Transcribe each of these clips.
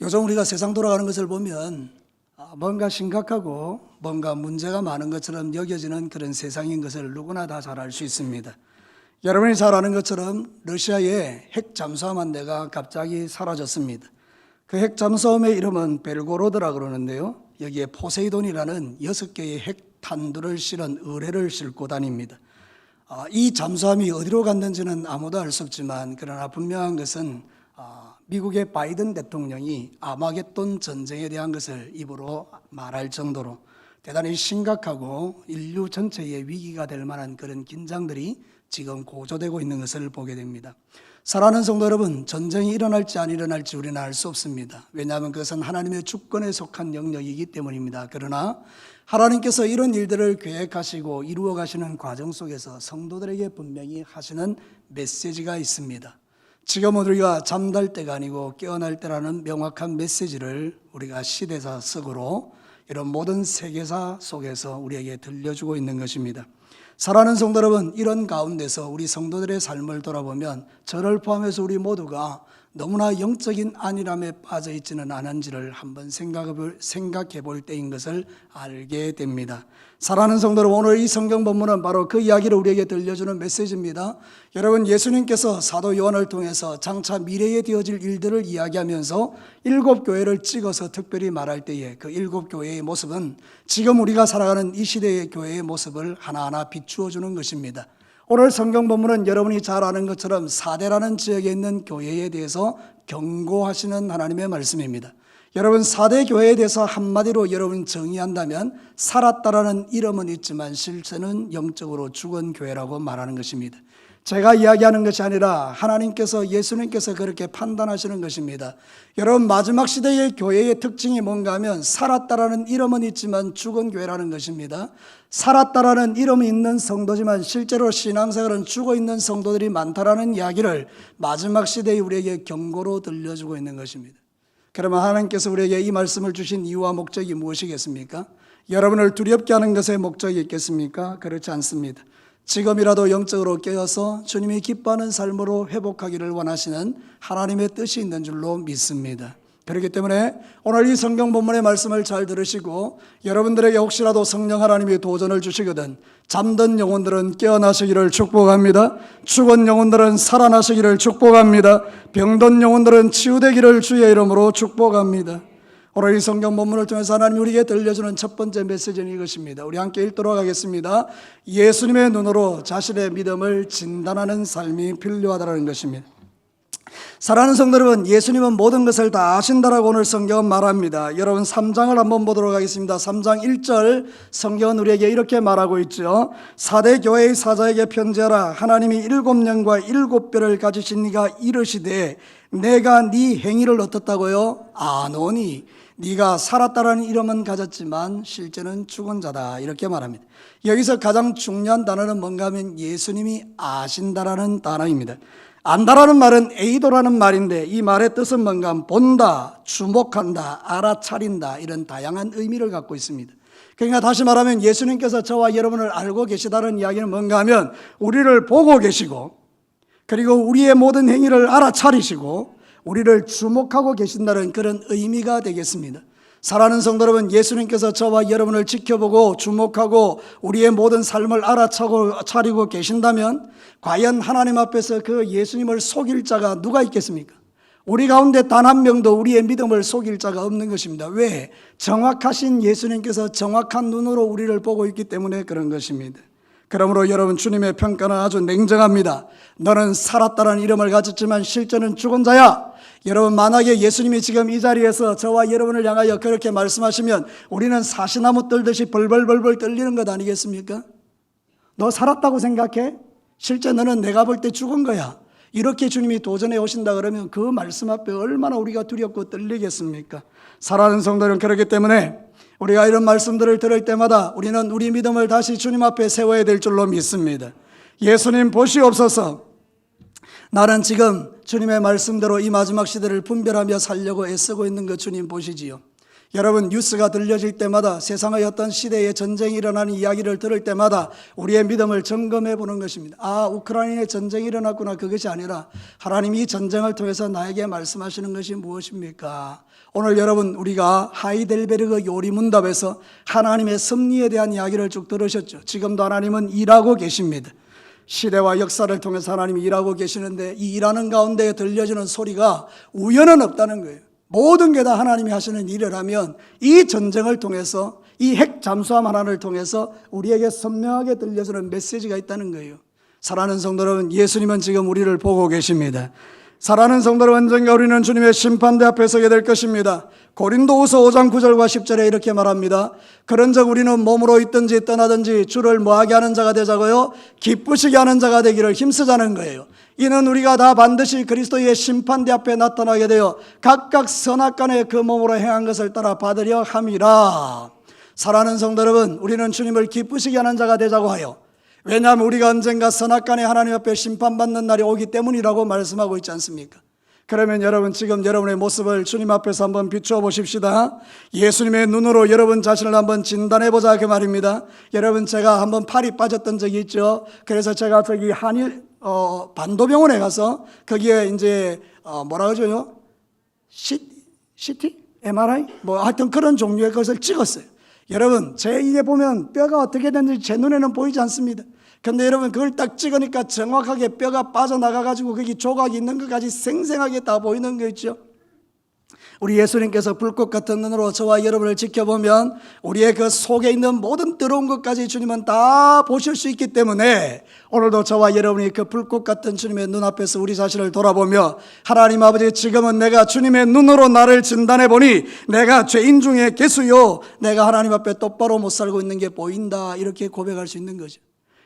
요즘 우리가 세상 돌아가는 것을 보면 뭔가 심각하고 뭔가 문제가 많은 것처럼 여겨지는 그런 세상인 것을 누구나 다 잘 알 수 있습니다. 여러분이 잘 아는 것처럼 러시아의 핵 잠수함 한 대가 갑자기 사라졌습니다. 그 핵 잠수함의 이름은 벨고로드라 그러는데요. 여기에 포세이돈이라는 6개의 핵 탄두를 실은 의뢰를 싣고 다닙니다. 이 잠수함이 어디로 갔는지는 아무도 알 수 없지만 그러나 분명한 것은 미국의 바이든 대통령이 아마겟돈 전쟁에 대한 것을 입으로 말할 정도로 대단히 심각하고 인류 전체의 위기가 될 만한 그런 긴장들이 지금 고조되고 있는 것을 보게 됩니다. 사랑하는 성도 여러분, 전쟁이 일어날지 안 일어날지 우리는 알 수 없습니다. 왜냐하면 그것은 하나님의 주권에 속한 영역이기 때문입니다. 그러나 하나님께서 이런 일들을 계획하시고 이루어 가시는 과정 속에서 성도들에게 분명히 하시는 메시지가 있습니다. 지금은 우리가 잠잘 때가 아니고 깨어날 때라는 명확한 메시지를 우리가 시대사 속으로 이런 모든 세계사 속에서 우리에게 들려주고 있는 것입니다. 사랑하는 성도 여러분, 이런 가운데서 우리 성도들의 삶을 돌아보면 저를 포함해서 우리 모두가 너무나 영적인 안일함에 빠져 있지는 않은지를 한번 생각해 볼 때인 것을 알게 됩니다. 사랑하는 성도 여러분, 오늘 이 성경 본문은 바로 그 이야기를 우리에게 들려주는 메시지입니다. 여러분, 예수님께서 사도 요한을 통해서 장차 미래에 되어질 일들을 이야기하면서 7교회를 찍어서 특별히 말할 때에 그 7교회의 모습은 지금 우리가 살아가는 이 시대의 교회의 모습을 하나하나 비추어 주는 것입니다. 오늘 성경 본문은 여러분이 잘 아는 것처럼 사대라는 지역에 있는 교회에 대해서 경고하시는 하나님의 말씀입니다. 여러분, 사대 교회에 대해서 한마디로 여러분 정의한다면 살았다라는 이름은 있지만 실제는 영적으로 죽은 교회라고 말하는 것입니다. 제가 이야기하는 것이 아니라 하나님께서, 예수님께서 그렇게 판단하시는 것입니다. 여러분, 마지막 시대의 교회의 특징이 뭔가 하면 살았다라는 이름은 있지만 죽은 교회라는 것입니다. 살았다라는 이름이 있는 성도지만 실제로 신앙생활은 죽어있는 성도들이 많다라는 이야기를 마지막 시대에 우리에게 경고로 들려주고 있는 것입니다. 그러면 하나님께서 우리에게 이 말씀을 주신 이유와 목적이 무엇이겠습니까? 여러분을 두렵게 하는 것에 목적이 있겠습니까? 그렇지 않습니다. 지금이라도 영적으로 깨어서 주님이 기뻐하는 삶으로 회복하기를 원하시는 하나님의 뜻이 있는 줄로 믿습니다. 그렇기 때문에 오늘 이 성경 본문의 말씀을 잘 들으시고 여러분들에게 혹시라도 성령 하나님이 도전을 주시거든 잠든 영혼들은 깨어나시기를 축복합니다. 죽은 영혼들은 살아나시기를 축복합니다. 병든 영혼들은 치유되기를 주의 이름으로 축복합니다. 오늘 이 성경 본문을 통해서 하나님이 우리에게 들려주는 첫 번째 메시지는 이것입니다. 우리 함께 읽도록 하겠습니다. 예수님의 눈으로 자신의 믿음을 진단하는 삶이 필요하다는 것입니다. 사랑하는 성도 여러분, 예수님은 모든 것을 다 아신다라고 오늘 성경은 말합니다. 여러분 3장을 한번 보도록 하겠습니다. 3장 1절 성경은 우리에게 이렇게 말하고 있죠. 사대 교회의 사자에게 편지하라. 하나님이 7년과 7뼈를 가지신 네가 이르시되 내가 네 행위를 어떻다고요? 아노니 네가 살았다라는 이름은 가졌지만 실제는 죽은 자다, 이렇게 말합니다. 여기서 가장 중요한 단어는 뭔가 하면 예수님이 아신다라는 단어입니다. 안다라는 말은 에이도라는 말인데 이 말의 뜻은 뭔가 하면 본다, 주목한다, 알아차린다, 이런 다양한 의미를 갖고 있습니다. 그러니까 다시 말하면 예수님께서 저와 여러분을 알고 계시다는 이야기는 뭔가 하면 우리를 보고 계시고 그리고 우리의 모든 행위를 알아차리시고 우리를 주목하고 계신다는 그런 의미가 되겠습니다. 사랑하는 성도 여러분, 예수님께서 저와 여러분을 지켜보고 주목하고 우리의 모든 삶을 알아차리고 계신다면 과연 하나님 앞에서 그 예수님을 속일 자가 누가 있겠습니까? 우리 가운데 단 한 명도 우리의 믿음을 속일 자가 없는 것입니다. 왜? 정확하신 예수님께서 정확한 눈으로 우리를 보고 있기 때문에 그런 것입니다. 그러므로 여러분, 주님의 평가는 아주 냉정합니다. 너는 살았다는 이름을 가졌지만 실제는 죽은 자야. 여러분, 만약에 예수님이 지금 이 자리에서 저와 여러분을 향하여 그렇게 말씀하시면 우리는 사시나무 떨듯이 벌벌벌벌 떨리는 것 아니겠습니까? 너 살았다고 생각해? 실제 너는 내가 볼 때 죽은 거야. 이렇게 주님이 도전해 오신다 그러면 그 말씀 앞에 얼마나 우리가 두렵고 떨리겠습니까? 사랑하는 성도는 그렇기 때문에 우리가 이런 말씀들을 들을 때마다 우리는 우리 믿음을 다시 주님 앞에 세워야 될 줄로 믿습니다. 예수님 보시옵소서. 나는 지금 주님의 말씀대로 이 마지막 시대를 분별하며 살려고 애쓰고 있는 것 주님 보시지요. 여러분 뉴스가 들려질 때마다 세상의 어떤 시대에 전쟁이 일어나는 이야기를 들을 때마다 우리의 믿음을 점검해 보는 것입니다. 아, 우크라이나에 전쟁이 일어났구나. 그것이 아니라 하나님이 이 전쟁을 통해서 나에게 말씀하시는 것이 무엇입니까? 오늘 여러분 우리가 하이델베르그 요리문답에서 하나님의 섭리에 대한 이야기를 쭉 들으셨죠. 지금도 하나님은 일하고 계십니다. 시대와 역사를 통해서 하나님이 일하고 계시는데 이 일하는 가운데 들려지는 소리가 우연은 없다는 거예요. 모든 게 다 하나님이 하시는 일이라면 이 전쟁을 통해서 이 핵 잠수함 하나를 통해서 우리에게 선명하게 들려주는 메시지가 있다는 거예요. 사랑하는 성도 여러분, 예수님은 지금 우리를 보고 계십니다. 사랑하는 성도 여러분, 언젠가 우리는 주님의 심판대 앞에 서게 될 것입니다. 고린도후서 5장 9절과 10절에 이렇게 말합니다. 그런즉 우리는 몸으로 있든지 떠나든지 주를 뭐하게 하는 자가 되자고요? 기쁘시게 하는 자가 되기를 힘쓰자는 거예요. 이는 우리가 다 반드시 그리스도의 심판대 앞에 나타나게 되어 각각 선악간에 그 몸으로 행한 것을 따라 받으려 함이라. 사랑하는 성도 여러분, 우리는 주님을 기쁘시게 하는 자가 되자고 하여, 왜냐하면 우리가 언젠가 선악간에 하나님 앞에 심판받는 날이 오기 때문이라고 말씀하고 있지 않습니까? 그러면 여러분 지금 여러분의 모습을 주님 앞에서 한번 비추어 보십시다. 예수님의 눈으로 여러분 자신을 한번 진단해 보자 그 말입니다. 여러분, 제가 한번 팔이 빠졌던 적이 있죠. 그래서 제가 저기 한일 반도병원에 가서 거기에 이제 뭐라 그러죠? CT? MRI? 뭐 하여튼 그런 종류의 것을 찍었어요. 여러분, 제 이게 보면 뼈가 어떻게 됐는지 제 눈에는 보이지 않습니다. 근데 여러분 그걸 딱 찍으니까 정확하게 뼈가 빠져나가가지고 거기 조각이 있는 것까지 생생하게 다 보이는 거 있죠. 우리 예수님께서 불꽃 같은 눈으로 저와 여러분을 지켜보면 우리의 그 속에 있는 모든 더러운 것까지 주님은 다 보실 수 있기 때문에 오늘도 저와 여러분이 그 불꽃 같은 주님의 눈앞에서 우리 자신을 돌아보며, 하나님 아버지, 지금은 내가 주님의 눈으로 나를 진단해 보니 내가 죄인 중에 개수요, 내가 하나님 앞에 똑바로 못 살고 있는 게 보인다, 이렇게 고백할 수 있는 거죠.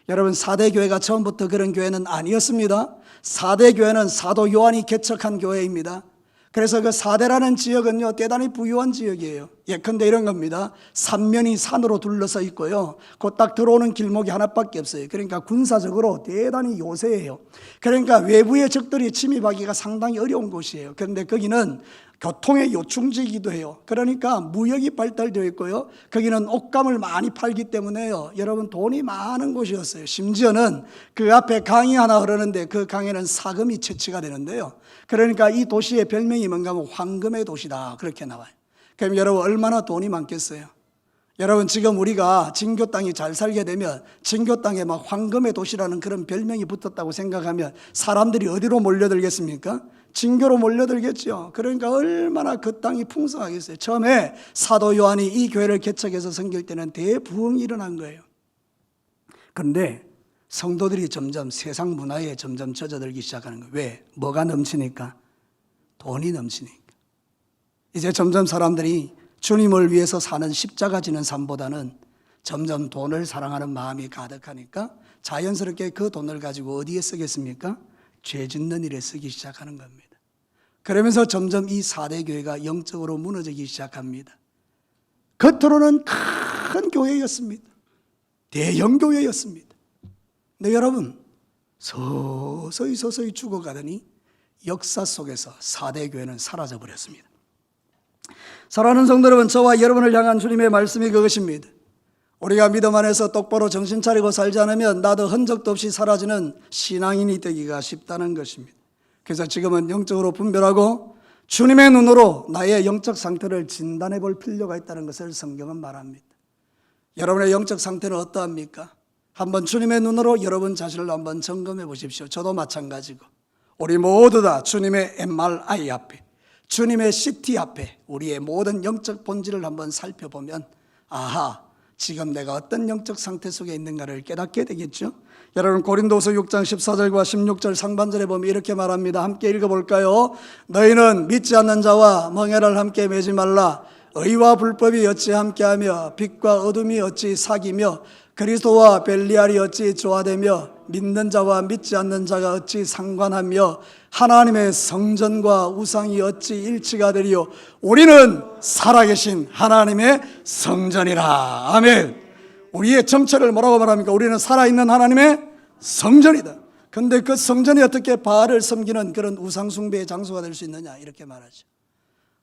여러분, 4대 교회가 처음부터 그런 교회는 아니었습니다. 4대 교회는 사도 요한이 개척한 교회입니다. 그래서 그 4대라는 지역은요, 대단히 부유한 지역이에요. 예컨대 이런 겁니다. 삼면이 산으로 둘러서 있고요, 그 딱 들어오는 길목이 하나밖에 없어요. 그러니까 군사적으로 대단히 요새예요. 그러니까 외부의 적들이 침입하기가 상당히 어려운 곳이에요. 그런데 거기는 교통의 요충지이기도 해요. 그러니까 무역이 발달되어 있고요, 거기는 옷감을 많이 팔기 때문에요, 여러분 돈이 많은 곳이었어요. 심지어는 그 앞에 강이 하나 흐르는데 그 강에는 사금이 채취가 되는데요, 그러니까 이 도시의 별명이 뭔가 하면 황금의 도시다, 그렇게 나와요. 그럼 여러분 얼마나 돈이 많겠어요? 여러분, 지금 우리가 진교 땅이 잘 살게 되면 진교 땅에 막 황금의 도시라는 그런 별명이 붙었다고 생각하면 사람들이 어디로 몰려들겠습니까? 진교로 몰려들겠죠. 그러니까 얼마나 그 땅이 풍성하겠어요. 처음에 사도 요한이 이 교회를 개척해서 섬길 때는 대부흥이 일어난 거예요. 그런데 성도들이 점점 세상 문화에 점점 젖어들기 시작하는 거예요. 왜? 뭐가 넘치니까? 돈이 넘치니까. 이제 점점 사람들이 주님을 위해서 사는 십자가 지는 삶보다는 점점 돈을 사랑하는 마음이 가득하니까 자연스럽게 그 돈을 가지고 어디에 쓰겠습니까? 죄 짓는 일에 쓰기 시작하는 겁니다. 그러면서 점점 이 4대 교회가 영적으로 무너지기 시작합니다. 겉으로는 큰 교회였습니다. 대형 교회였습니다. 근데 여러분, 서서히 죽어가더니 역사 속에서 4대 교회는 사라져버렸습니다. 사랑하는 성도 여러분, 저와 여러분을 향한 주님의 말씀이 그것입니다. 우리가 믿음 안에서 똑바로 정신 차리고 살지 않으면 나도 흔적도 없이 사라지는 신앙인이 되기가 쉽다는 것입니다. 그래서 지금은 영적으로 분별하고 주님의 눈으로 나의 영적 상태를 진단해 볼 필요가 있다는 것을 성경은 말합니다. 여러분의 영적 상태는 어떠합니까? 한번 주님의 눈으로 여러분 자신을 한번 점검해 보십시오. 저도 마찬가지고 우리 모두 다 주님의 MRI 앞에, 주님의 CT 앞에 우리의 모든 영적 본질을 한번 살펴보면, 아하, 지금 내가 어떤 영적 상태 속에 있는가를 깨닫게 되겠죠. 여러분, 고린도후서 6장 14절과 16절 상반절에 보면 이렇게 말합니다. 함께 읽어볼까요? 너희는 믿지 않는 자와 멍에를 함께 매지 말라. 의와 불법이 어찌 함께하며 빛과 어둠이 어찌 사귀며 그리스도와 벨리알이 어찌 조화되며 믿는 자와 믿지 않는 자가 어찌 상관하며 하나님의 성전과 우상이 어찌 일치가 되리요. 우리는 살아계신 하나님의 성전이라. 아멘. 우리의 정체를 뭐라고 말합니까? 우리는 살아있는 하나님의 성전이다. 그런데 그 성전이 어떻게 바알을 섬기는 그런 우상 숭배의 장소가 될 수 있느냐, 이렇게 말하죠.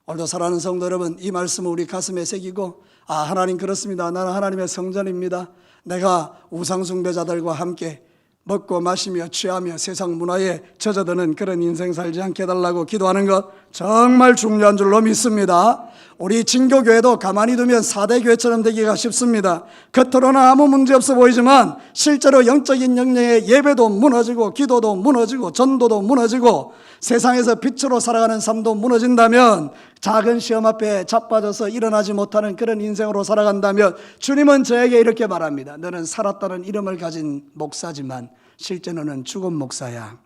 오늘도 사랑하는 성도 여러분, 이 말씀을 우리 가슴에 새기고, 하나님 그렇습니다. 나는 하나님의 성전입니다. 내가 우상숭배자들과 함께 먹고 마시며 취하며 세상 문화에 젖어드는 그런 인생 살지 않게 해달라고 기도하는 것 정말 중요한 줄로 믿습니다. 우리 진교교회도 가만히 두면 4대 교회처럼 되기가 쉽습니다. 겉으로는 아무 문제 없어 보이지만 실제로 영적인 영역의 예배도 무너지고 기도도 무너지고 전도도 무너지고 세상에서 빛으로 살아가는 삶도 무너진다면, 작은 시험 앞에 자빠져서 일어나지 못하는 그런 인생으로 살아간다면, 주님은 저에게 이렇게 말합니다. 너는 살았다는 이름을 가진 목사지만 실제로는 너는 죽은 목사야.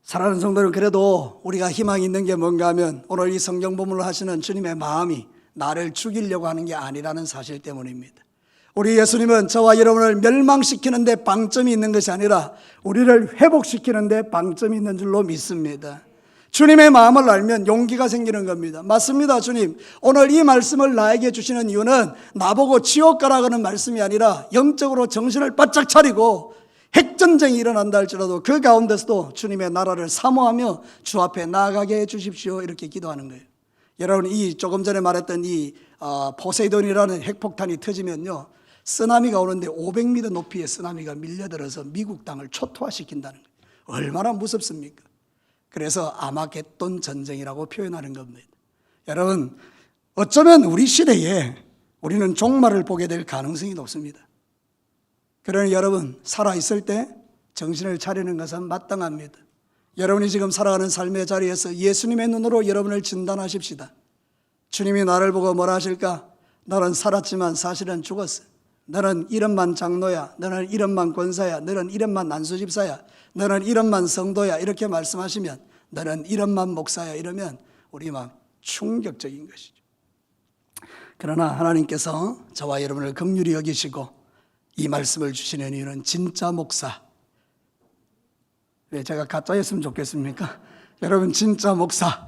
사랑하는 성도는, 그래도 우리가 희망이 있는 게 뭔가 하면 오늘 이 성경 본문을 하시는 주님의 마음이 나를 죽이려고 하는 게 아니라는 사실 때문입니다. 우리 예수님은 저와 여러분을 멸망시키는 데 방점이 있는 것이 아니라 우리를 회복시키는 데 방점이 있는 줄로 믿습니다. 주님의 마음을 알면 용기가 생기는 겁니다. 맞습니다. 주님, 오늘 이 말씀을 나에게 주시는 이유는 나보고 지옥 가라고 하는 말씀이 아니라 영적으로 정신을 바짝 차리고 핵전쟁이 일어난다 할지라도 그 가운데서도 주님의 나라를 사모하며 주 앞에 나아가게 해 주십시오, 이렇게 기도하는 거예요. 여러분, 이 조금 전에 말했던 이 포세이돈이라는 핵폭탄이 터지면요, 쓰나미가 오는데 500m 높이의 쓰나미가 밀려들어서 미국 땅을 초토화시킨다는 거예요. 얼마나 무섭습니까? 그래서 아마겟돈 전쟁이라고 표현하는 겁니다. 여러분, 어쩌면 우리 시대에 우리는 종말을 보게 될 가능성이 높습니다. 그러니 여러분, 살아있을 때 정신을 차리는 것은 마땅합니다. 여러분이 지금 살아가는 삶의 자리에서 예수님의 눈으로 여러분을 진단하십시다. 주님이 나를 보고 뭐라 하실까? 너는 살았지만 사실은 죽었어. 너는 이름만 장로야. 너는 이름만 권사야. 너는 이름만 난수집사야. 너는 이름만 성도야. 이렇게 말씀하시면, 너는 이름만 목사야. 이러면 우리 막 충격적인 것이죠. 그러나 하나님께서 저와 여러분을 긍휼히 여기시고 이 말씀을 주시는 이유는 진짜 목사. 왜 제가 가짜였으면 좋겠습니까? 여러분, 진짜 목사,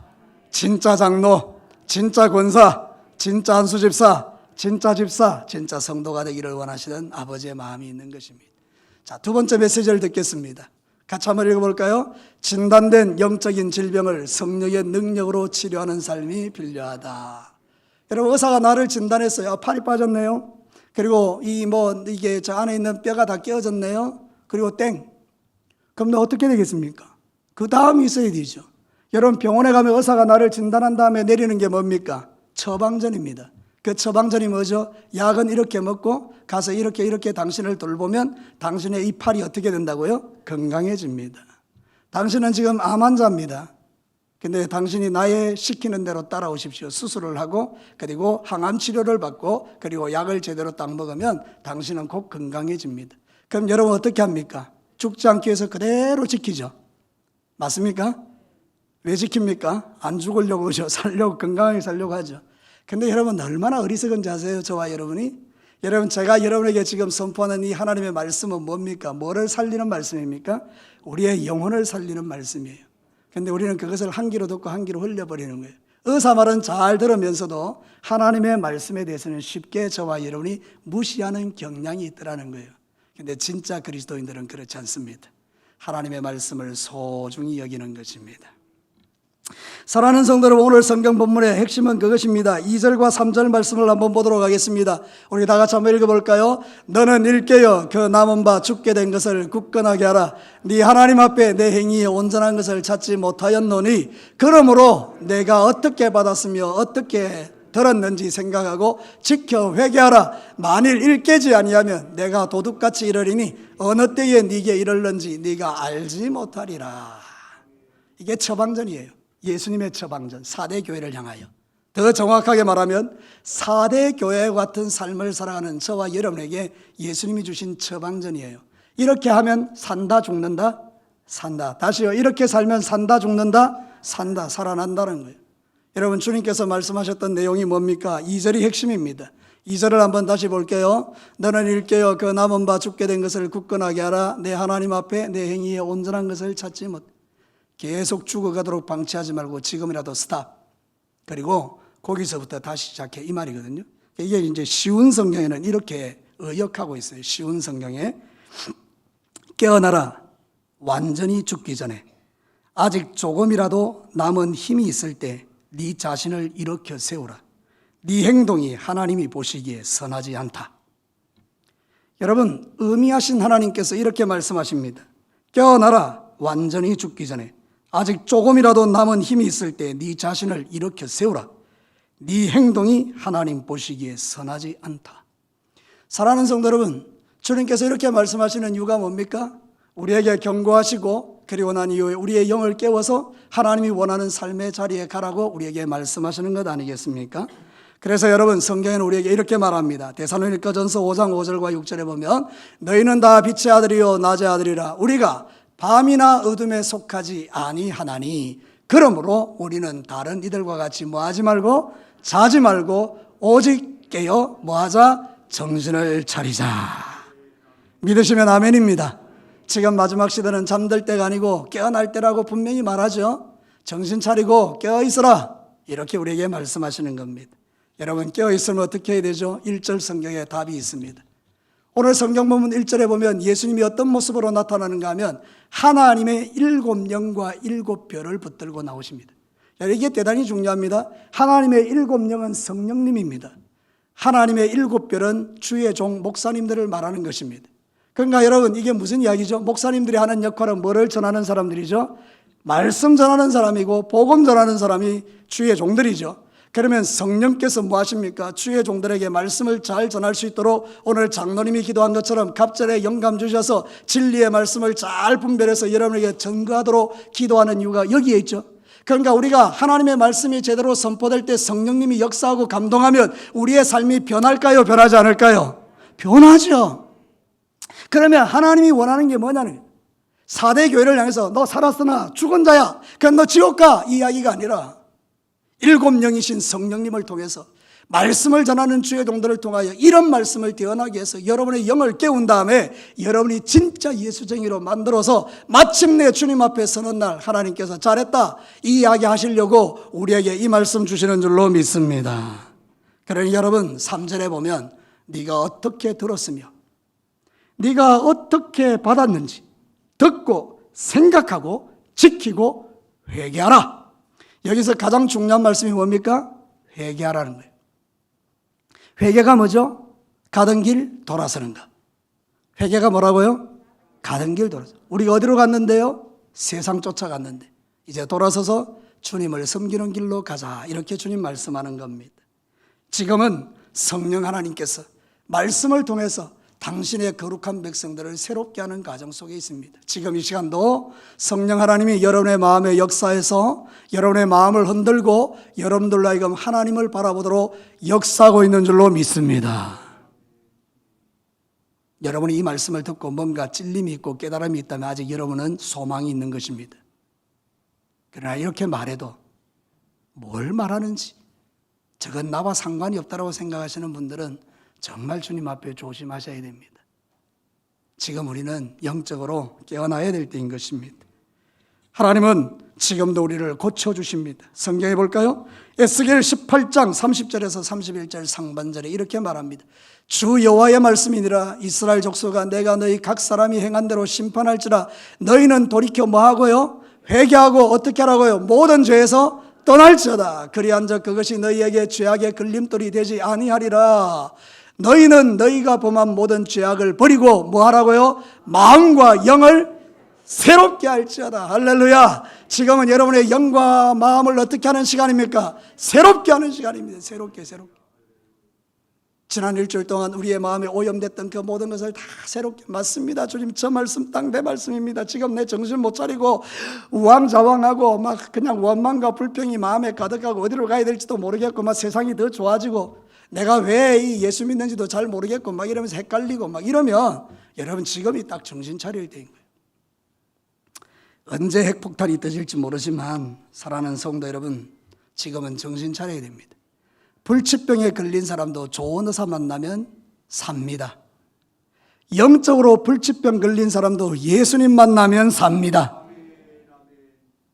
진짜 장로, 진짜 권사, 진짜 한수집사, 진짜 집사, 진짜 성도가 되기를 원하시는 아버지의 마음이 있는 것입니다. 자, 두 번째 메시지를 듣겠습니다. 같이 한번 읽어볼까요? 진단된 영적인 질병을 성령의 능력으로 치료하는 삶이 필요하다. 여러분, 의사가 나를 진단했어요. 팔이 빠졌네요. 그리고 이게 저 안에 있는 뼈가 다 깨어졌네요. 그리고 땡. 그럼 너 어떻게 되겠습니까? 그 다음이 있어야 되죠. 여러분, 병원에 가면 의사가 나를 진단한 다음에 내리는 게 뭡니까? 처방전입니다. 그 처방전이 뭐죠? 약은 이렇게 먹고 가서 이렇게 당신을 돌보면 당신의 이 팔이 어떻게 된다고요? 건강해집니다. 당신은 지금 암 환자입니다. 근데 당신이 나의 시키는 대로 따라오십시오. 수술을 하고 그리고 항암 치료를 받고 그리고 약을 제대로 딱 먹으면 당신은 곧 건강해집니다. 그럼 여러분 어떻게 합니까? 죽지 않기 위해서 그대로 지키죠. 맞습니까? 왜 지킵니까? 안 죽으려고 하죠. 살려고, 건강하게 살려고 하죠. 근데 여러분, 얼마나 어리석은지 아세요? 저와 여러분이? 여러분, 제가 여러분에게 지금 선포하는 이 하나님의 말씀은 뭡니까? 뭐를 살리는 말씀입니까? 우리의 영혼을 살리는 말씀이에요. 근데 우리는 그것을 한 귀로 듣고 한 귀로 흘려버리는 거예요. 의사 말은 잘 들으면서도 하나님의 말씀에 대해서는 쉽게 저와 여러분이 무시하는 경향이 있더라는 거예요. 근데 진짜 그리스도인들은 그렇지 않습니다. 하나님의 말씀을 소중히 여기는 것입니다. 사랑하는 성도 여러분, 오늘 성경 본문의 핵심은 그것입니다. 2절과 3절 말씀을 한번 보도록 하겠습니다. 우리 다 같이 한번 읽어볼까요? 너는 일깨어 그 남은 바 죽게 된 것을 굳건하게 하라. 네 하나님 앞에 내 행위에 온전한 것을 찾지 못하였노니 그러므로 내가 어떻게 받았으며 어떻게 들었는지 생각하고 지켜 회개하라. 만일 일깨지 아니하면 내가 도둑같이 이르리니 어느 때에 네게 이르는지 네가 알지 못하리라. 이게 처방전이에요. 예수님의 처방전, 4대 교회를 향하여. 더 정확하게 말하면 4대 교회와 같은 삶을 살아가는 저와 여러분에게 예수님이 주신 처방전이에요. 이렇게 하면 산다, 죽는다, 산다. 다시요. 이렇게 살면 산다, 죽는다, 산다, 살아난다는 거예요. 여러분, 주님께서 말씀하셨던 내용이 뭡니까? 2절이 핵심입니다. 2절을 한번 다시 볼게요. 너는 일깨어 그 남은 바 죽게 된 것을 굳건하게 하라. 내 하나님 앞에 내 행위에 온전한 것을 찾지 못. 계속 죽어가도록 방치하지 말고 지금이라도 스탑. 그리고 거기서부터 다시 시작해, 이 말이거든요. 이게 이제 쉬운 성경에는 이렇게 의역하고 있어요. 쉬운 성경에 깨어나라. 완전히 죽기 전에 아직 조금이라도 남은 힘이 있을 때 네 자신을 일으켜 세우라. 네 행동이 하나님이 보시기에 선하지 않다. 여러분, 의미하신 하나님께서 이렇게 말씀하십니다. 깨어나라. 완전히 죽기 전에 아직 조금이라도 남은 힘이 있을 때 네 자신을 일으켜 세우라. 네 행동이 하나님 보시기에 선하지 않다. 사랑하는 성도 여러분, 주님께서 이렇게 말씀하시는 이유가 뭡니까? 우리에게 경고하시고 그리고 난 이후에 우리의 영을 깨워서 하나님이 원하는 삶의 자리에 가라고 우리에게 말씀하시는 것 아니겠습니까? 그래서 여러분, 성경에는 우리에게 이렇게 말합니다. 데살로니가전서 5장 5절과 6절에 보면 너희는 다 빛의 아들이요 낮의 아들이라. 우리가 밤이나 어둠에 속하지 아니하나니 그러므로 우리는 다른 이들과 같이 뭐하지 말고 자지 말고 오직 깨어 뭐하자? 정신을 차리자. 믿으시면 아멘입니다. 지금 마지막 시대는 잠들 때가 아니고 깨어날 때라고 분명히 말하죠. 정신 차리고 깨어 있어라. 이렇게 우리에게 말씀하시는 겁니다. 여러분, 깨어 있으면 어떻게 해야 되죠? 1절 성경에 답이 있습니다. 오늘 성경 본문 1절에 보면 예수님이 어떤 모습으로 나타나는가 하면 하나님의 7영과 7별을 붙들고 나오십니다. 이게 대단히 중요합니다. 하나님의 7영은 성령님입니다. 하나님의 7별은 주의 종 목사님들을 말하는 것입니다. 그러니까 여러분, 이게 무슨 이야기죠? 목사님들이 하는 역할은 뭐를 전하는 사람들이죠? 말씀 전하는 사람이고 복음 전하는 사람이 주의 종들이죠. 그러면 성령께서 뭐 하십니까? 주의 종들에게 말씀을 잘 전할 수 있도록 오늘 장로님이 기도한 것처럼 갑절에 영감 주셔서 진리의 말씀을 잘 분별해서 여러분에게 전가하도록 기도하는 이유가 여기에 있죠. 그러니까 우리가 하나님의 말씀이 제대로 선포될 때 성령님이 역사하고 감동하면 우리의 삶이 변할까요? 변하지 않을까요? 변하죠. 그러면 하나님이 원하는 게 뭐냐는 4대 교회를 향해서 너 살았으나 죽은 자야, 그럼 너 지옥 가, 이 이야기가 아니라 7영이신 성령님을 통해서 말씀을 전하는 주의 종들을 통하여 이런 말씀을 대언하기 위해서 여러분의 영을 깨운 다음에 여러분이 진짜 예수쟁이로 만들어서 마침내 주님 앞에 서는 날 하나님께서 잘했다 이 이야기 하시려고 우리에게 이 말씀 주시는 줄로 믿습니다. 그러니 여러분, 3절에 보면 네가 어떻게 들었으며 네가 어떻게 받았는지 듣고 생각하고 지키고 회개하라. 여기서 가장 중요한 말씀이 뭡니까? 회개하라는 거예요. 회개가 뭐죠? 가던 길 돌아서는가. 회개가 뭐라고요? 가던 길 돌아서. 우리가 어디로 갔는데요? 세상 쫓아갔는데 이제 돌아서서 주님을 섬기는 길로 가자. 이렇게 주님 말씀하는 겁니다. 지금은 성령 하나님께서 말씀을 통해서 당신의 거룩한 백성들을 새롭게 하는 과정 속에 있습니다. 지금 이 시간도 성령 하나님이 여러분의 마음에 역사해서 여러분의 마음을 흔들고 여러분들로 하여금 하나님을 바라보도록 역사하고 있는 줄로 믿습니다. 여러분이 이 말씀을 듣고 뭔가 찔림이 있고 깨달음이 있다면 아직 여러분은 소망이 있는 것입니다. 그러나 이렇게 말해도 뭘 말하는지 저건 나와 상관이 없다고 생각하시는 분들은 정말 주님 앞에 조심하셔야 됩니다. 지금 우리는 영적으로 깨어나야 될 때인 것입니다. 하나님은 지금도 우리를 고쳐주십니다. 성경에 볼까요? 에스겔 18장 30절에서 31절 상반절에 이렇게 말합니다. 주 여호와의 말씀이니라. 이스라엘 족속아, 내가 너희 각 사람이 행한 대로 심판할지라. 너희는 돌이켜 뭐하고요? 회개하고 어떻게 하라고요? 모든 죄에서 떠날지어다. 그리한즉 그것이 너희에게 죄악의 걸림돌이 되지 아니하리라. 너희는 너희가 범한 모든 죄악을 버리고 뭐 하라고요? 마음과 영을 새롭게 할지어다. 할렐루야. 지금은 여러분의 영과 마음을 어떻게 하는 시간입니까? 새롭게 하는 시간입니다. 새롭게. 지난 일주일 동안 우리의 마음에 오염됐던 그 모든 것을 다 새롭게. 맞습니다. 주님, 저 말씀 딱 내 말씀입니다. 지금 내 정신 못 차리고 우왕좌왕하고 막 그냥 원망과 불평이 마음에 가득하고 어디로 가야 될지도 모르겠고 막 세상이 더 좋아지고 내가 왜 이 예수 믿는지도 잘 모르겠고 막 이러면서 헷갈리고 막 이러면 여러분, 지금이 딱 정신 차릴 때인 거예요. 언제 핵폭탄이 터질지 모르지만 사랑하는 성도 여러분, 지금은 정신 차려야 됩니다. 불치병에 걸린 사람도 좋은 의사 만나면 삽니다. 영적으로 불치병 걸린 사람도 예수님 만나면 삽니다.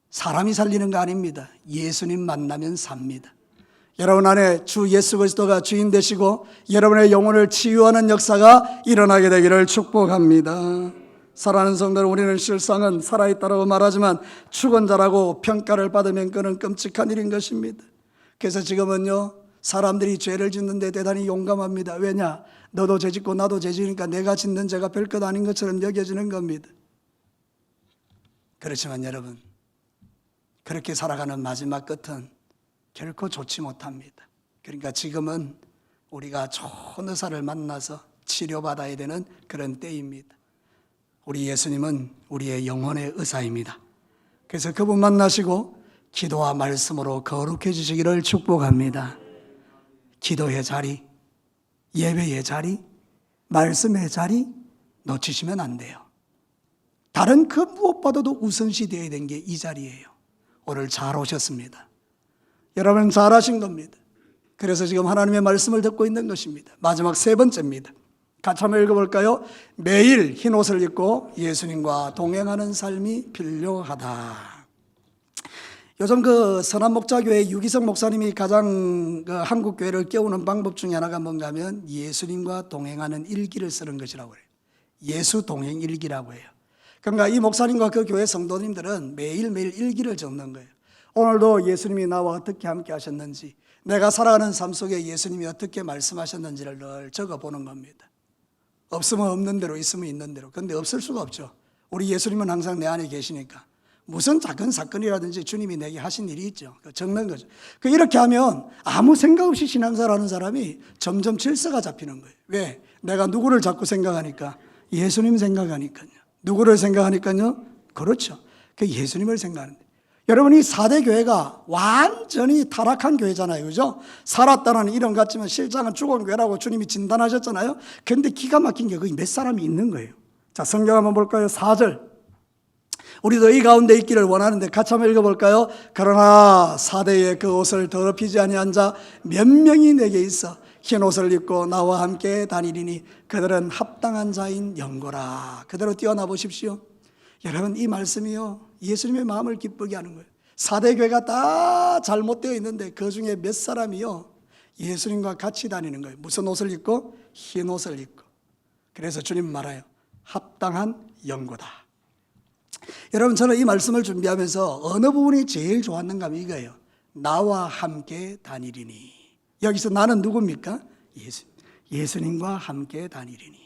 사람이 살리는 거 아닙니다. 예수님 만나면 삽니다. 여러분 안에 주 예수 그리스도가 주인 되시고 여러분의 영혼을 치유하는 역사가 일어나게 되기를 축복합니다. 사랑하는 성도들, 우리는 실상은 살아있다고 말하지만 죽은 자라고 평가를 받으면 그는 끔찍한 일인 것입니다. 그래서 지금은요, 사람들이 죄를 짓는데 대단히 용감합니다. 왜냐? 너도 죄 짓고 나도 죄 지으니까 내가 짓는 죄가 별것 아닌 것처럼 여겨지는 겁니다. 그렇지만 여러분, 그렇게 살아가는 마지막 끝은 결코 좋지 못합니다. 그러니까 지금은 우리가 좋은 의사를 만나서 치료받아야 되는 그런 때입니다. 우리 예수님은 우리의 영혼의 의사입니다. 그래서 그분 만나시고 기도와 말씀으로 거룩해지시기를 축복합니다. 기도의 자리, 예배의 자리, 말씀의 자리 놓치시면 안 돼요. 다른 그 무엇보다도 우선시 되어야 되는 게 이 자리예요. 오늘 잘 오셨습니다. 여러분 잘하신 겁니다. 그래서 지금 하나님의 말씀을 듣고 있는 것입니다. 마지막 세 번째입니다. 같이 한번 읽어볼까요? 매일 흰 옷을 입고 예수님과 동행하는 삶이 필요하다. 요즘 그 선한목자교회 유기성 목사님이 가장 그 한국 교회를 깨우는 방법 중에 하나가 뭔가 하면 예수님과 동행하는 일기를 쓰는 것이라고 해요. 예수 동행 일기라고 해요. 그러니까 이 목사님과 그 교회 성도님들은 매일매일 일기를 적는 거예요. 오늘도 예수님이 나와 어떻게 함께 하셨는지, 내가 살아가는 삶 속에 예수님이 어떻게 말씀하셨는지를 늘 적어보는 겁니다. 없으면 없는 대로, 있으면 있는 대로. 그런데 없을 수가 없죠. 우리 예수님은 항상 내 안에 계시니까. 무슨 작은 사건이라든지 주님이 내게 하신 일이 있죠. 적는 거죠. 이렇게 하면 아무 생각 없이 신앙생활하는 사람이 점점 질서가 잡히는 거예요. 왜? 내가 누구를 자꾸 생각하니까? 예수님 생각하니까요. 누구를 생각하니까요? 그렇죠. 예수님을 생각하는데. 여러분, 이 4대 교회가 완전히 타락한 교회잖아요. 그죠? 살았다는 이름 같지만 실상은 죽은 교회라고 주님이 진단하셨잖아요. 그런데 기가 막힌 게 거기 몇 사람이 있는 거예요. 자, 성경 한번 볼까요? 4절. 우리도 이 가운데 있기를 원하는데 같이 한번 읽어볼까요? 그러나 4대의 그 옷을 더럽히지 아니한 자 몇 명이 내게 있어 흰 옷을 입고 나와 함께 다니리니 그들은 합당한 자인 영고라. 그대로 뛰어나 보십시오. 여러분, 이 말씀이요, 예수님의 마음을 기쁘게 하는 거예요. 4대 교회가 다 잘못되어 있는데 그 중에 몇 사람이요, 예수님과 같이 다니는 거예요. 무슨 옷을 입고? 흰 옷을 입고. 그래서 주님 말아요. 합당한 영고다. 여러분, 저는 이 말씀을 준비하면서 어느 부분이 제일 좋았는가 하면 이거예요. 나와 함께 다니리니. 여기서 나는 누굽니까? 예수님과 함께 다니리니.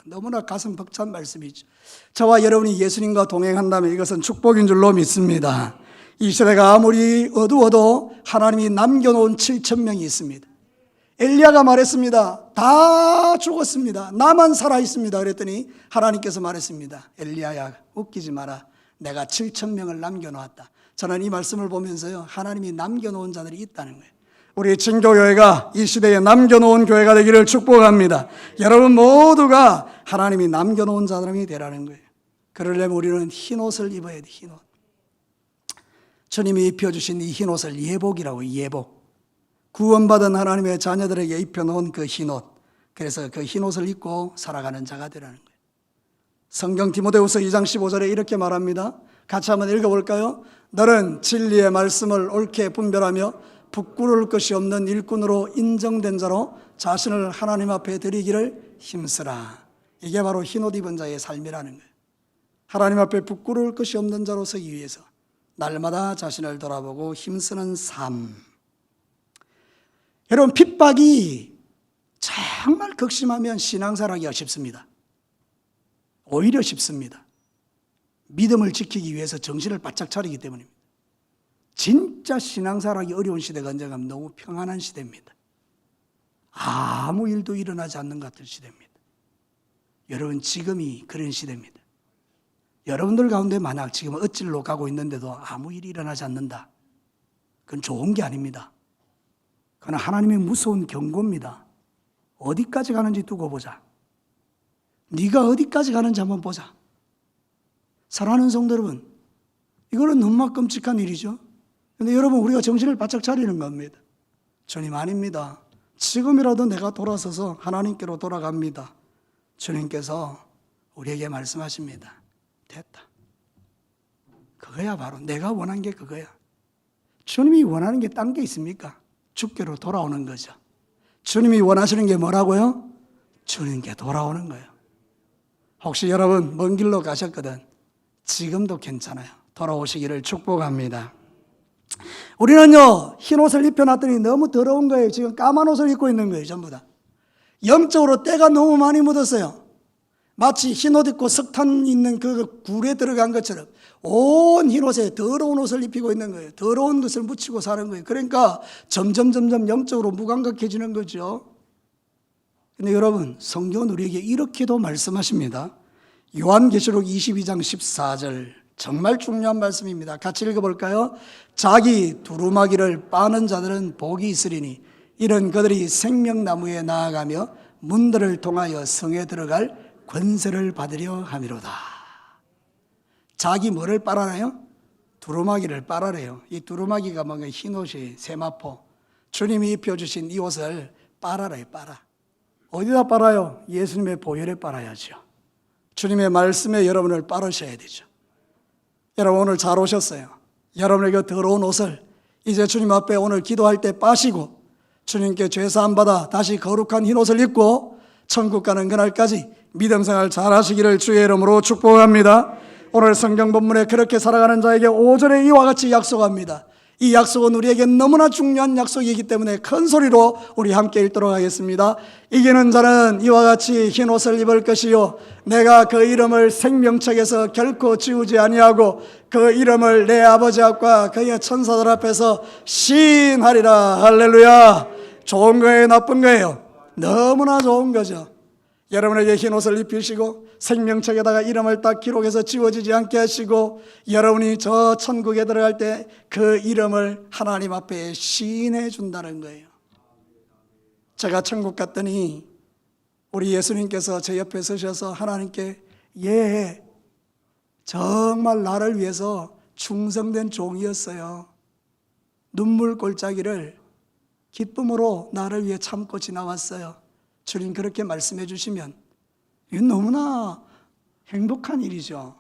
너무나 가슴 벅찬 말씀이죠. 저와 여러분이 예수님과 동행한다면 이것은 축복인 줄로 믿습니다. 이 시대가 아무리 어두워도 하나님이 남겨놓은 7,000명이 있습니다. 엘리야가 말했습니다. 다 죽었습니다. 나만 살아있습니다. 그랬더니 하나님께서 말했습니다. 엘리야야, 웃기지 마라. 내가 7,000명을 남겨놓았다. 저는 이 말씀을 보면서요, 하나님이 남겨놓은 자들이 있다는 거예요. 우리 진교교회가 이 시대에 남겨놓은 교회가 되기를 축복합니다. 여러분 모두가 하나님이 남겨놓은 사람이 되라는 거예요. 그러려면 우리는 흰 옷을 입어야 돼. 흰 옷. 주님이 입혀주신 이 흰 옷을 예복이라고. 예복. 구원받은 하나님의 자녀들에게 입혀놓은 그 흰 옷. 그래서 그 흰 옷을 입고 살아가는 자가 되라는 거예요. 성경 디모데후서 2장 15절에 이렇게 말합니다. 같이 한번 읽어볼까요? 너는 진리의 말씀을 옳게 분별하며 부끄러울 것이 없는 일꾼으로 인정된 자로 자신을 하나님 앞에 드리기를 힘쓰라. 이게 바로 흰옷 입은 자의 삶이라는 거예요. 하나님 앞에 부끄러울 것이 없는 자로 서기 위해서 날마다 자신을 돌아보고 힘쓰는 삶. 여러분, 핍박이 정말 극심하면 신앙생활하기가 쉽습니다. 오히려 쉽습니다. 믿음을 지키기 위해서 정신을 바짝 차리기 때문입니다. 진짜 신앙생활하기 어려운 시대가 언젠가 하면 너무 평안한 시대입니다. 아무 일도 일어나지 않는 것 같은 시대입니다. 여러분, 지금이 그런 시대입니다. 여러분들 가운데 만약 지금 어찔로 가고 있는데도 아무 일이 일어나지 않는다, 그건 좋은 게 아닙니다. 그건 하나님의 무서운 경고입니다. 어디까지 가는지 두고 보자. 네가 어디까지 가는지 한번 보자. 사랑하는 성도 여러분, 이거는 너무 끔찍한 일이죠. 그런데 여러분, 우리가 정신을 바짝 차리는 겁니다. 주님, 아닙니다. 지금이라도 내가 돌아서서 하나님께로 돌아갑니다. 주님께서 우리에게 말씀하십니다. 됐다. 그거야, 바로 내가 원한 게 그거야. 주님이 원하는 게 딴 게 있습니까? 주께로 돌아오는 거죠. 주님이 원하시는 게 뭐라고요? 주님께 돌아오는 거예요. 혹시 여러분 먼 길로 가셨거든, 지금도 괜찮아요. 돌아오시기를 축복합니다. 우리는요, 흰 옷을 입혀놨더니 너무 더러운 거예요. 지금 까만 옷을 입고 있는 거예요, 전부 다. 영적으로 때가 너무 많이 묻었어요. 마치 흰 옷 입고 석탄 있는 그 굴에 들어간 것처럼 온 흰 옷에 더러운 옷을 입히고 있는 거예요. 더러운 것을 묻히고 사는 거예요. 그러니까 점점 영적으로 무감각해지는 거죠. 근데 여러분, 성경은 우리에게 이렇게도 말씀하십니다. 요한계시록 22장 14절, 정말 중요한 말씀입니다. 같이 읽어볼까요? 자기 두루마기를 빠는 자들은 복이 있으리니 이런 그들이 생명나무에 나아가며 문들을 통하여 성에 들어갈 권세를 받으려 함이로다. 자기 뭐를 빨아내요? 두루마기를 빨아내요. 이 두루마기가 뭔가 흰옷이 세마포, 주님이 입혀주신 이 옷을 빨아라요. 빨아. 어디다 빨아요? 예수님의 보혈에 빨아야죠. 주님의 말씀에 여러분을 빨으셔야 되죠. 여러분 오늘 잘 오셨어요. 여러분에게 더러운 옷을 이제 주님 앞에 오늘 기도할 때 빠시고 주님께 죄사함 받아 다시 거룩한 흰 옷을 입고 천국 가는 그날까지 믿음 생활 잘 하시기를 주의 이름으로 축복합니다. 오늘 성경 본문에 그렇게 살아가는 자에게 5절에 이와 같이 약속합니다. 이 약속은 우리에게 너무나 중요한 약속이기 때문에 큰 소리로 우리 함께 읽도록 하겠습니다. 이기는 자는 이와 같이 흰 옷을 입을 것이요 내가 그 이름을 생명책에서 결코 지우지 아니하고 그 이름을 내 아버지 앞과 그의 천사들 앞에서 시인하리라. 할렐루야. 좋은 거예요, 나쁜 거예요? 너무나 좋은 거죠. 여러분에게 흰 옷을 입히시고 생명책에다가 이름을 딱 기록해서 지워지지 않게 하시고 여러분이 저 천국에 들어갈 때 그 이름을 하나님 앞에 시인해 준다는 거예요. 제가 천국 갔더니 우리 예수님께서 제 옆에 서셔서 하나님께 정말 나를 위해서 충성된 종이었어요. 눈물 골짜기를 기쁨으로 나를 위해 참고 지나왔어요. 주님 그렇게 말씀해 주시면 이건 너무나 행복한 일이죠.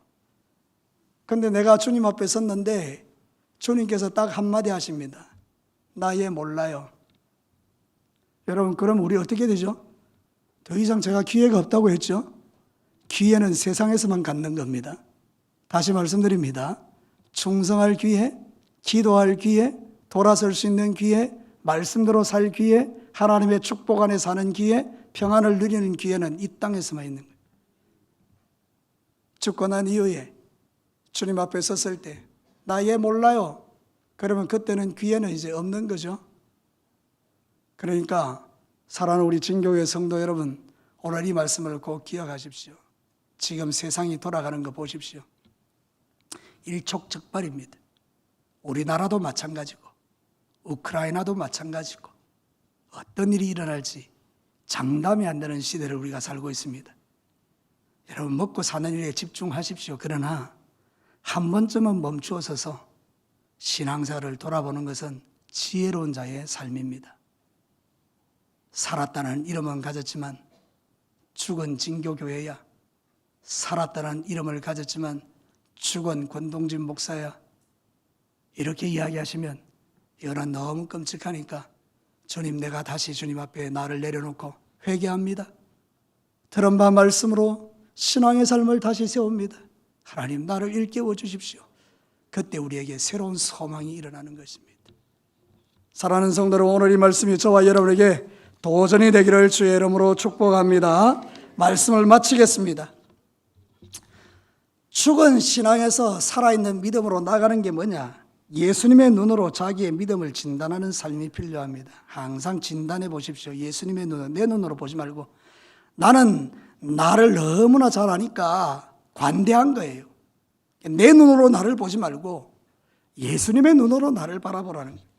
그런데 내가 주님 앞에 섰는데 주님께서 딱 한마디 하십니다. 나 얘 몰라요. 여러분 그럼 우리 어떻게 되죠? 더 이상 제가 기회가 없다고 했죠? 기회는 세상에서만 갖는 겁니다. 다시 말씀드립니다. 충성할 기회, 기도할 기회, 돌아설 수 있는 기회, 말씀대로 살 기회, 하나님의 축복 안에 사는 기회, 평안을 누리는 기회는 이 땅에서만 있는 거예요. 죽고 난 이후에 주님 앞에 섰을 때 나 얘 몰라요. 그러면 그때는 기회는 이제 없는 거죠. 그러니까 사랑하는 우리 진교회 성도 여러분, 오늘 이 말씀을 꼭 기억하십시오. 지금 세상이 돌아가는 거 보십시오. 일촉즉발입니다. 우리나라도 마찬가지고 우크라이나도 마찬가지고 어떤 일이 일어날지 장담이 안 되는 시대를 우리가 살고 있습니다. 여러분 먹고 사는 일에 집중하십시오. 그러나 한 번쯤은 멈추어 서서 신앙생활을 돌아보는 것은 지혜로운 자의 삶입니다. 살았다는 이름은 가졌지만 죽은 진교교회야. 살았다는 이름을 가졌지만 죽은 권동진 목사야. 이렇게 이야기하시면 이거는 너무 끔찍하니까 주님 내가 다시 주님 앞에 나를 내려놓고 회개합니다. 들은 바 말씀으로 신앙의 삶을 다시 세웁니다. 하나님 나를 일깨워 주십시오. 그때 우리에게 새로운 소망이 일어나는 것입니다. 사랑하는 성도 여러분, 오늘 이 말씀이 저와 여러분에게 도전이 되기를 주의 이름으로 축복합니다. 말씀을 마치겠습니다. 죽은 신앙에서 살아있는 믿음으로 나가는 게 뭐냐? 예수님의 눈으로 자기의 믿음을 진단하는 삶이 필요합니다. 항상 진단해 보십시오. 예수님의 눈으로, 내 눈으로 보지 말고 나는 나를 너무나 잘 아니까 관대한 거예요. 내 눈으로 나를 보지 말고 예수님의 눈으로 나를 바라보라는 거예요.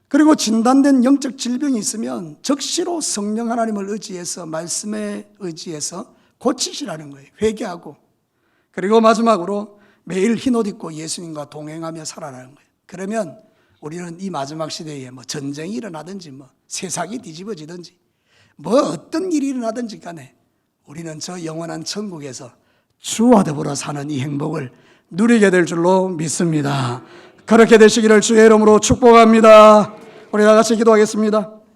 그리고 진단된 영적 질병이 있으면 적시로 성령 하나님을 의지해서 말씀에 의지해서 고치시라는 거예요. 회개하고. 그리고 마지막으로 매일 흰옷 입고 예수님과 동행하며 살아라는 거예요. 그러면 우리는 이 마지막 시대에 뭐 전쟁이 일어나든지 뭐 세상이 뒤집어지든지 뭐 어떤 일이 일어나든지 간에 우리는 저 영원한 천국에서 주와 더불어 사는 이 행복을 누리게 될 줄로 믿습니다. 그렇게 되시기를 주의 이름으로 축복합니다. 우리 다 같이 기도하겠습니다.